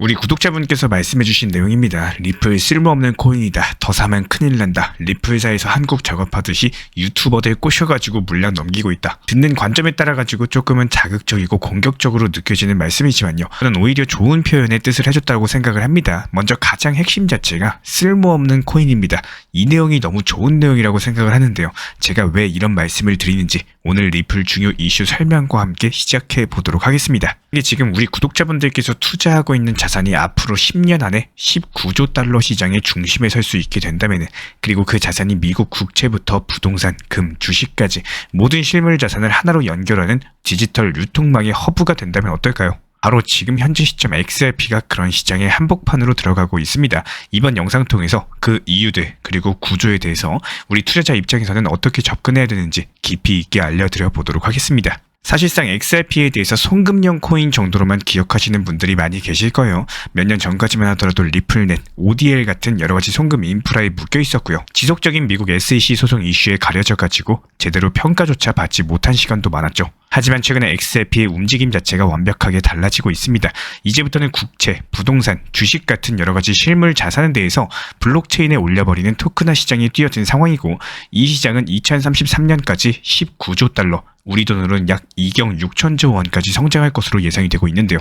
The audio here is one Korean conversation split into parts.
우리 구독자분께서 말씀해주신 내용입니다. 리플 쓸모없는 코인이다. 더 사면 큰일 난다. 리플사에서 한국 작업하듯이 유튜버들 꼬셔가지고 물량 넘기고 있다. 듣는 관점에 따라가지고 조금은 자극적이고 공격적으로 느껴지는 말씀이지만요. 저는 오히려 좋은 표현의 뜻을 해줬다고 생각을 합니다. 먼저 가장 핵심 자체가 쓸모없는 코인입니다. 이 내용이 너무 좋은 내용이라고 생각을 하는데요. 제가 왜 이런 말씀을 드리는지 오늘 리플 중요 이슈 설명과 함께 시작해 보도록 하겠습니다. 이게 지금 우리 구독자분들께서 투자하고 있는 자산이 앞으로 10년 안에 19조 달러 시장의 중심에 설 수 있게 된다면, 그리고 그 자산이 미국 국채부터 부동산, 금, 주식까지 모든 실물 자산을 하나로 연결하는 디지털 유통망의 허브가 된다면 어떨까요? 바로 지금 현재 시점 XRP가 그런 시장의 한복판으로 들어가고 있습니다. 이번 영상 통해서 그 이유들 그리고 구조에 대해서 우리 투자자 입장에서는 어떻게 접근해야 되는지 깊이 있게 알려드려 보도록 하겠습니다. 사실상 XRP에 대해서 송금형 코인 정도로만 기억하시는 분들이 많이 계실 거예요. 몇 년 전까지만 하더라도 리플넷, ODL 같은 여러가지 송금 인프라에 묶여 있었고요. 지속적인 미국 SEC 소송 이슈에 가려져가지고 제대로 평가조차 받지 못한 시간도 많았죠. 하지만 최근에 XRP의 움직임 자체가 완벽하게 달라지고 있습니다. 이제부터는 국채, 부동산, 주식 같은 여러가지 실물 자산에 대해서 블록체인에 올려버리는 토큰화 시장이 뛰어든 상황이고, 이 시장은 2033년까지 19조 달러, 우리 돈으로는 약 2경 6천조 원까지 성장할 것으로 예상이 되고 있는데요.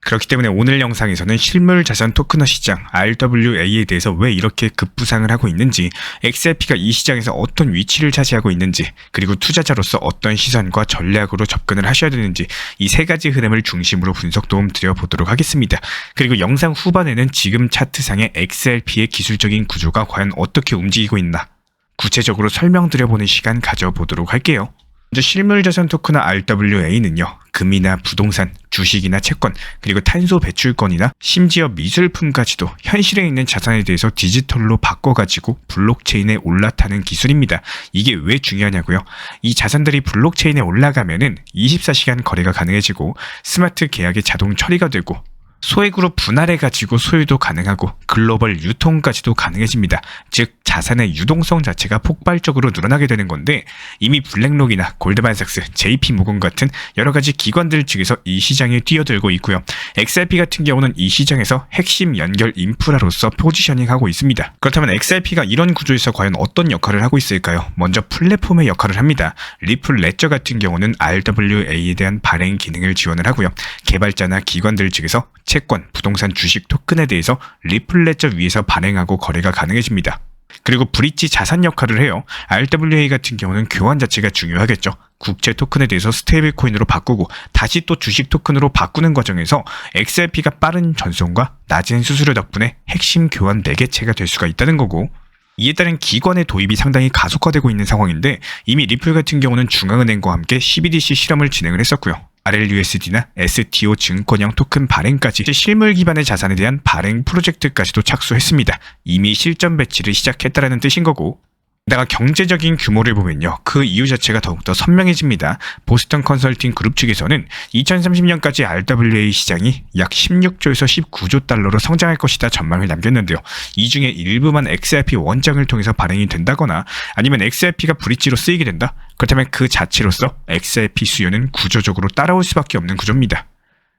그렇기 때문에 오늘 영상에서는 실물 자산 토큰화 시장 RWA에 대해서 왜 이렇게 급부상을 하고 있는지, XRP가 이 시장에서 어떤 위치를 차지하고 있는지, 그리고 투자자로서 어떤 시선과 전략으로 접근을 하셔야 되는지, 이 세 가지 흐름을 중심으로 분석 도움 드려보도록 하겠습니다. 그리고 영상 후반에는 지금 차트상의 XRP의 기술적인 구조가 과연 어떻게 움직이고 있나 구체적으로 설명드려보는 시간 가져보도록 할게요. 먼저 실물자산 토큰화 RWA는요, 금이나 부동산, 주식이나 채권, 그리고 탄소 배출권이나 심지어 미술품까지도 현실에 있는 자산에 대해서 디지털로 바꿔가지고 블록체인에 올라타는 기술입니다. 이게 왜 중요하냐고요? 이 자산들이 블록체인에 올라가면은 24시간 거래가 가능해지고 스마트 계약의 자동 처리가 되고 소액으로 분할해가지고 소유도 가능하고 글로벌 유통까지도 가능해집니다. 즉 자산의 유동성 자체가 폭발적으로 늘어나게 되는 건데, 이미 블랙록이나 골드만삭스, JP모건 같은 여러가지 기관들 측에서 이 시장에 뛰어들고 있고요. XRP 같은 경우는 이 시장에서 핵심 연결 인프라로서 포지셔닝하고 있습니다. 그렇다면 XRP가 이런 구조에서 과연 어떤 역할을 하고 있을까요? 먼저 플랫폼의 역할을 합니다. 리플 레저 같은 경우는 RWA에 대한 발행 기능을 지원을 하고요. 개발자나 기관들 측에서 채권, 부동산, 주식 토큰에 대해서 리플 레저 위에서 발행하고 거래가 가능해집니다. 그리고 브릿지 자산 역할을 해요. RWA 같은 경우는 교환 자체가 중요하겠죠. 국채 토큰에 대해서 스테이블 코인으로 바꾸고 다시 또 주식 토큰으로 바꾸는 과정에서 XRP가 빠른 전송과 낮은 수수료 덕분에 핵심 교환 매개체가 될 수가 있다는 거고, 이에 따른 기관의 도입이 상당히 가속화되고 있는 상황인데, 이미 리플 같은 경우는 중앙은행과 함께 CBDC 실험을 진행을 했었고요. RLUSD나 STO 증권형 토큰 발행까지 실물 기반의 자산에 대한 발행 프로젝트까지도 착수했습니다. 이미 실전 배치를 시작했다라는 뜻인 거고, 게다가 경제적인 규모를 보면요, 그 이유 자체가 더욱더 선명해집니다. 보스턴 컨설팅 그룹 측에서는 2030년까지 RWA 시장이 약 16조에서 19조 달러로 성장할 것이다 전망을 남겼는데요. 이 중에 일부만 XRP 원장을 통해서 발행이 된다거나 아니면 XRP가 브릿지로 쓰이게 된다? 그렇다면 그 자체로서 XRP 수요는 구조적으로 따라올 수밖에 없는 구조입니다.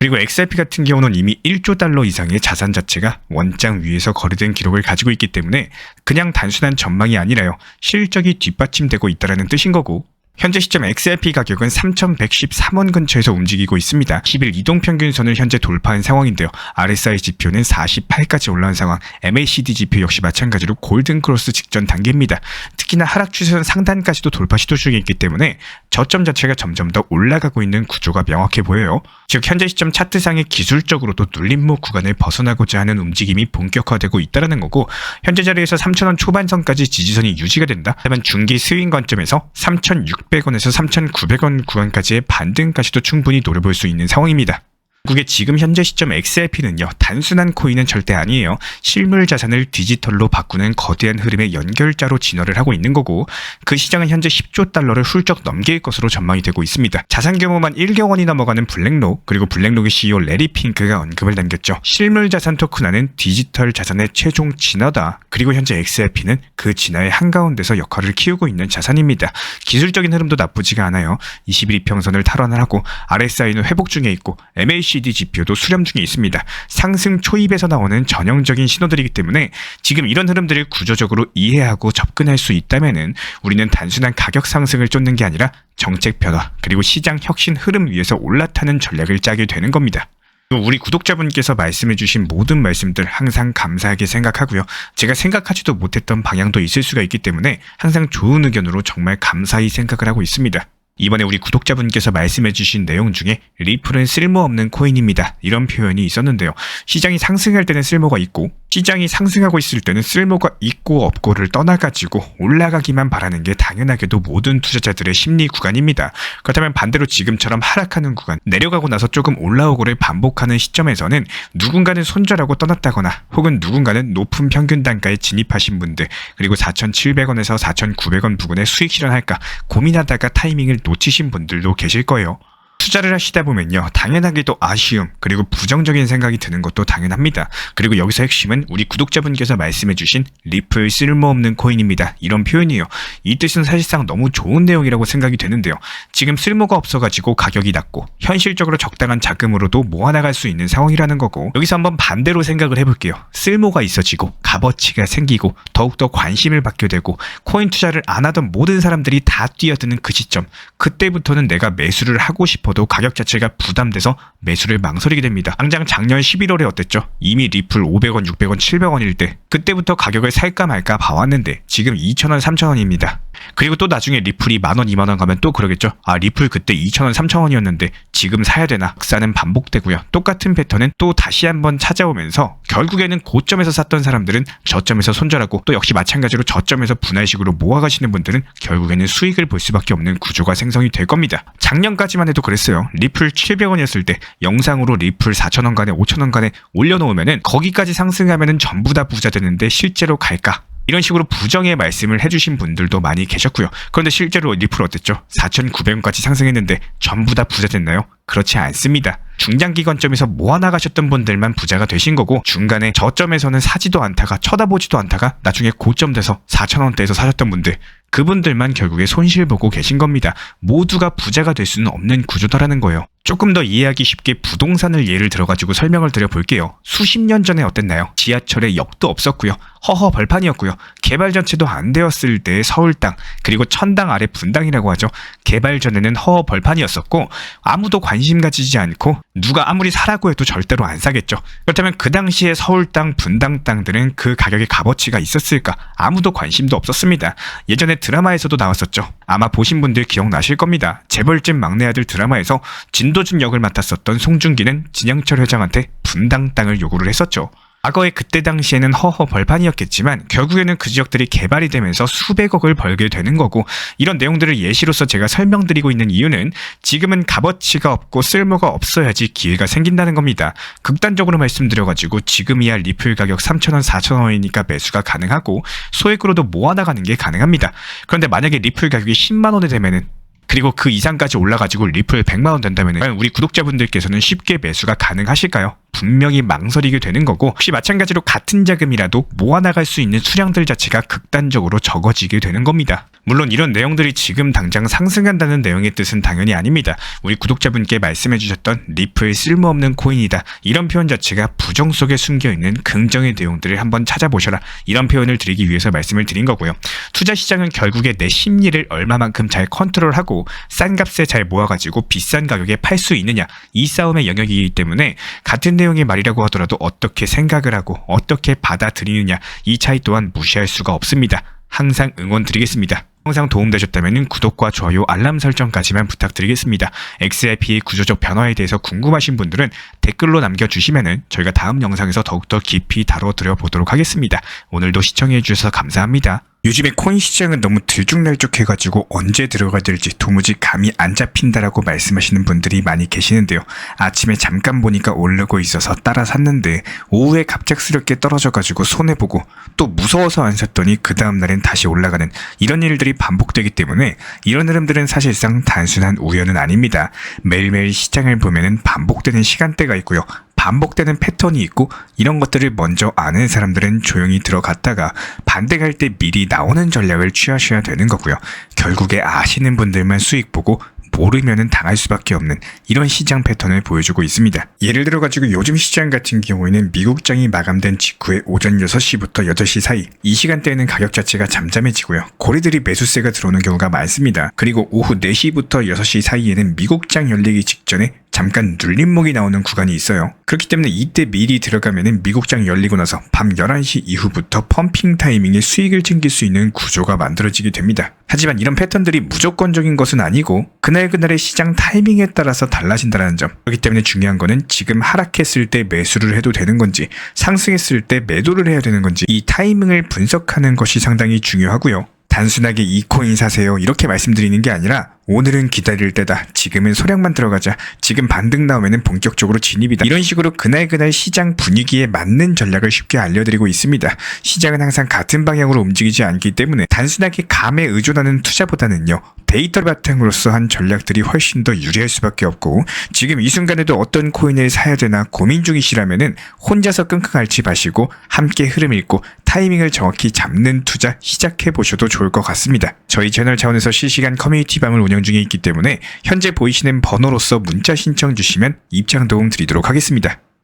그리고 XRP 같은 경우는 이미 1조 달러 이상의 자산 자체가 원장 위에서 거래된 기록을 가지고 있기 때문에 그냥 단순한 전망이 아니라요, 실적이 뒷받침되고 있다는 뜻인 거고, 현재 시점 XRP 가격은 3,113원 근처에서 움직이고 있습니다. 10일 이동평균선을 현재 돌파한 상황인데요. RSI 지표는 48까지 올라온 상황, MACD 지표 역시 마찬가지로 골든크로스 직전 단계입니다. 특히나 하락 추세선 상단까지도 돌파 시도 중에 있기 때문에 저점 자체가 점점 더 올라가고 있는 구조가 명확해 보여요. 즉 현재 시점 차트상의 기술적으로도 눌림목 구간을 벗어나고자 하는 움직임이 본격화되고 있다는 거고, 현재 자리에서 3,000원 초반선까지 지지선이 유지가 된다. 하지만 중기 스윙 관점에서 3,600원에서 3,900원 구간까지의 반등까지도 충분히 노려볼 수 있는 상황입니다. 결국에 지금 현재 시점 XRP는요, 단순한 코인은 절대 아니에요. 실물 자산을 디지털로 바꾸는 거대한 흐름의 연결자로 진화를 하고 있는 거고, 그 시장은 현재 10조 달러를 훌쩍 넘길 것으로 전망이 되고 있습니다. 자산 규모만 1경 원이 넘어가는 블랙록, 그리고 블랙록의 CEO 레리 핑크가 언급을 남겼죠. 실물 자산 토큰화는 디지털 자산의 최종 진화다. 그리고 현재 XRP는 그 진화의 한가운데서 역할을 키우고 있는 자산입니다. 기술적인 흐름도 나쁘지가 않아요. 21이평선을 탈환을 하고 RSI는 회복 중에 있고 MACD MACD 지표도 수렴 중에 있습니다. 상승 초입에서 나오는 전형적인 신호들이기 때문에 지금 이런 흐름들을 구조적으로 이해하고 접근할 수 있다면은 우리는 단순한 가격 상승을 쫓는 게 아니라 정책 변화 그리고 시장 혁신 흐름 위에서 올라타는 전략을 짜게 되는 겁니다. 우리 구독자분께서 말씀해주신 모든 말씀들 항상 감사하게 생각하고요. 제가 생각하지도 못했던 방향도 있을 수가 있기 때문에 항상 좋은 의견으로 정말 감사히 생각을 하고 있습니다. 이번에 우리 구독자분께서 말씀해주신 내용 중에 리플은 쓸모없는 코인입니다. 이런 표현이 있었는데요. 시장이 상승할 때는 쓸모가 있고 시장이 상승하고 있을 때는 쓸모가 있고 없고를 떠나가지고 올라가기만 바라는 게 당연하게도 모든 투자자들의 심리 구간입니다. 그렇다면 반대로 지금처럼 하락하는 구간, 내려가고 나서 조금 올라오고를 반복하는 시점에서는 누군가는 손절하고 떠났다거나 혹은 누군가는 높은 평균 단가에 진입하신 분들 그리고 4,700원에서 4,900원 부근에 수익 실현할까 고민하다가 타이밍을 놓치신 분들도 계실 거예요. 투자를 하시다 보면요. 당연하게도 아쉬움 그리고 부정적인 생각이 드는 것도 당연합니다. 그리고 여기서 핵심은 우리 구독자분께서 말씀해주신 리플 쓸모없는 코인입니다. 이런 표현이에요. 이 뜻은 사실상 너무 좋은 내용이라고 생각이 되는데요. 지금 쓸모가 없어가지고 가격이 낮고 현실적으로 적당한 자금으로도 모아나갈 수 있는 상황이라는 거고 여기서 한번 반대로 생각을 해볼게요. 쓸모가 있어지고 값어치가 생기고 더욱더 관심을 받게 되고 코인 투자를 안 하던 모든 사람들이 다 뛰어드는 그 시점 그때부터는 내가 매수를 하고 싶어도 가격 자체가 부담돼서 매수를 망설이게 됩니다. 당장 작년 11월에 어땠죠? 이미 리플 500원, 600원, 700원일 때 그때부터 가격을 살까 말까 봐왔는데 지금 2,000원, 3,000원입니다. 그리고 또 나중에 리플이 만원, 2만원 가면 또 그러겠죠? 아 리플 그때 2,000원, 3,000원이었는데 지금 사야 되나? 역사는 반복되고요. 똑같은 패턴은 또 다시 한번 찾아오면서 결국에는 고점에서 샀던 사람들은 저점에서 손절하고 또 역시 마찬가지로 저점에서 분할식으로 모아가시는 분들은 결국에는 수익을 볼 수밖에 없는 구조가 생성이 될 겁니다. 작년까지만 해도 그랬어요. 리플 700원이었을 때 영상으로 리플 4,000원간에 5,000원간에 올려놓으면은 거기까지 상승하면은 전부 다 부자 되는데 실제로 갈까? 이런 식으로 부정의 말씀을 해주신 분들도 많이 계셨고요. 그런데 실제로 리플 어땠죠? 4,900원까지 상승했는데 전부 다 부자 됐나요? 그렇지 않습니다. 중장기 관점에서 모아나가셨던 분들만 부자가 되신 거고 중간에 저점에서는 사지도 않다가 쳐다보지도 않다가 나중에 고점 돼서 4,000원대에서 사셨던 분들 그분들만 결국에 손실 보고 계신 겁니다. 모두가 부자가 될 수는 없는 구조다라는 거예요. 조금 더 이해하기 쉽게 부동산을 예를 들어가지고 설명을 드려볼게요. 수십 년 전에 어땠나요? 지하철에 역도 없었고요. 허허 벌판이었고요. 개발 자체도 안 되었을 때의 서울 땅 그리고 천당 아래 분당이라고 하죠. 개발 전에는 허허 벌판이었었고 아무도 관심 가지지 않고 누가 아무리 사라고 해도 절대로 안 사겠죠. 그렇다면 그 당시에 서울 땅, 분당 땅들은 그 가격의 값어치가 있었을까? 아무도 관심도 없었습니다. 예전에 드라마에서도 나왔었죠. 아마 보신 분들 기억나실 겁니다. 재벌집 막내 아들 드라마에서 진도준 역을 맡았었던 송중기는 진영철 회장한테 분당 땅을 요구를 했었죠. 과거에 그때 당시에는 허허 벌판이었겠지만 결국에는 그 지역들이 개발이 되면서 수백억을 벌게 되는 거고 이런 내용들을 예시로서 제가 설명드리고 있는 이유는 지금은 값어치가 없고 쓸모가 없어야지 기회가 생긴다는 겁니다. 극단적으로 말씀드려가지고 지금이야 리플 가격 3,000원, 4,000원이니까 매수가 가능하고 소액으로도 모아나가는 게 가능합니다. 그런데 만약에 리플 가격이 10만원이 되면은 그리고 그 이상까지 올라가지고 리플 100만원 된다면 과연 우리 구독자분들께서는 쉽게 매수가 가능하실까요? 분명히 망설이게 되는 거고 혹시 마찬가지로 같은 자금이라도 모아나갈 수 있는 수량들 자체가 극단적으로 적어지게 되는 겁니다. 물론 이런 내용들이 지금 당장 상승한다는 내용의 뜻은 당연히 아닙니다. 우리 구독자분께 말씀해주셨던 리플 쓸모없는 코인이다. 이런 표현 자체가 부정 속에 숨겨있는 긍정의 내용들을 한번 찾아보셔라. 이런 표현을 드리기 위해서 말씀을 드린 거고요. 투자 시장은 결국에 내 심리를 얼마만큼 잘 컨트롤하고 싼 값에 잘 모아가지고 비싼 가격에 팔 수 있느냐 이 싸움의 영역이기 때문에 같은 내용의 말이라고 하더라도 어떻게 생각을 하고 어떻게 받아들이느냐 이 차이 또한 무시할 수가 없습니다. 항상 응원 드리겠습니다. 영상 도움되셨다면 구독과 좋아요, 알람 설정까지만 부탁드리겠습니다. XRP의 구조적 변화에 대해서 궁금하신 분들은 댓글로 남겨주시면 저희가 다음 영상에서 더욱더 깊이 다뤄드려 보도록 하겠습니다. 오늘도 시청해주셔서 감사합니다. 요즘에 코인 시장은 너무 들쭉날쭉해가지고 언제 들어가야 될지 도무지 감이 안 잡힌다라고 말씀하시는 분들이 많이 계시는데요. 아침에 잠깐 보니까 오르고 있어서 따라 샀는데 오후에 갑작스럽게 떨어져가지고 손해보고 또 무서워서 안 샀더니 그 다음날엔 다시 올라가는 이런 일들이 반복되기 때문에 이런 흐름들은 사실상 단순한 우연은 아닙니다. 매일매일 시장을 보면은 반복되는 시간대가 있고요. 반복되는 패턴이 있고 이런 것들을 먼저 아는 사람들은 조용히 들어갔다가 반대갈 때 미리 나오는 전략을 취하셔야 되는 거고요. 결국에 아시는 분들만 수익 보고 모르면은 당할 수밖에 없는 이런 시장 패턴을 보여주고 있습니다. 예를 들어 가지고 요즘 시장 같은 경우에는 미국장이 마감된 직후에 오전 6시부터 8시 사이 이 시간대에는 가격 자체가 잠잠해지고요. 고래들이 매수세가 들어오는 경우가 많습니다. 그리고 오후 4시부터 6시 사이에는 미국장 열리기 직전에 잠깐 눌림목이 나오는 구간이 있어요. 그렇기 때문에 이때 미리 들어가면은 미국장 열리고 나서 밤 11시 이후부터 펌핑 타이밍에 수익을 챙길 수 있는 구조가 만들어지게 됩니다. 하지만 이런 패턴들이 무조건적인 것은 아니고 그날그날의 시장 타이밍에 따라서 달라진다는 점. 그렇기 때문에 중요한 거는 지금 하락했을 때 매수를 해도 되는 건지 상승했을 때 매도를 해야 되는 건지 이 타이밍을 분석하는 것이 상당히 중요하고요. 단순하게 이 코인 사세요 이렇게 말씀드리는 게 아니라 오늘은 기다릴 때다. 지금은 소량만 들어가자. 지금 반등 나오면 본격적으로 진입이다. 이런 식으로 그날 시장 분위기에 맞는 전략을 쉽게 알려드리고 있습니다. 시장은 항상 같은 방향으로 움직이지 않기 때문에 단순하게 감에 의존하는 투자보다는요. 데이터 바탕으로서 한 전략들이 훨씬 더 유리할 수밖에 없고 지금 이 순간에도 어떤 코인을 사야 되나 고민 중이시라면은 혼자서 끙끙 앓지 마시고 함께 흐름 읽고 타이밍을 정확히 잡는 투자 시작해 보셔도 좋을 것 같습니다. 저희 채널 차원에서 실시간 커뮤니티 방을 운영 중에 있기 때문에 현재 보이시는 번호로서 문자 신청 주시면 입장 도움 드리도록 하겠습니다.